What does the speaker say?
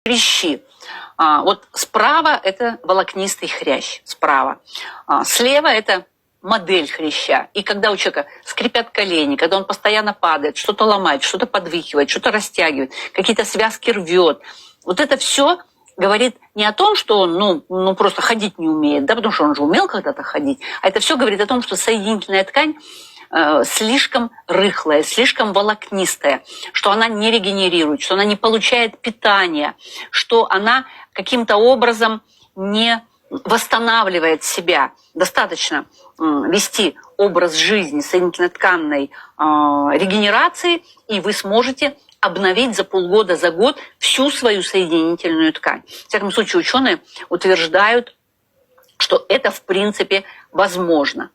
Хрящи. Вот справа это волокнистый хрящ, справа. Слева это модель хряща. И когда у человека скрипят колени, когда он постоянно падает, что-то ломает, что-то подвихивает, что-то растягивает, какие-то связки рвет, вот это все говорит не о том, что он ну просто ходить не умеет, да, потому что он же умел когда-то ходить, а это все говорит о том, что соединительная ткань слишком рыхлая, слишком волокнистая, что она не регенерирует, что она не получает питания, что она каким-то образом не восстанавливает себя. Достаточно вести образ жизни соединительно-тканной регенерации, и вы сможете обновить за полгода, за год всю свою соединительную ткань. В всяком случае, ученые утверждают, что это в принципе возможно.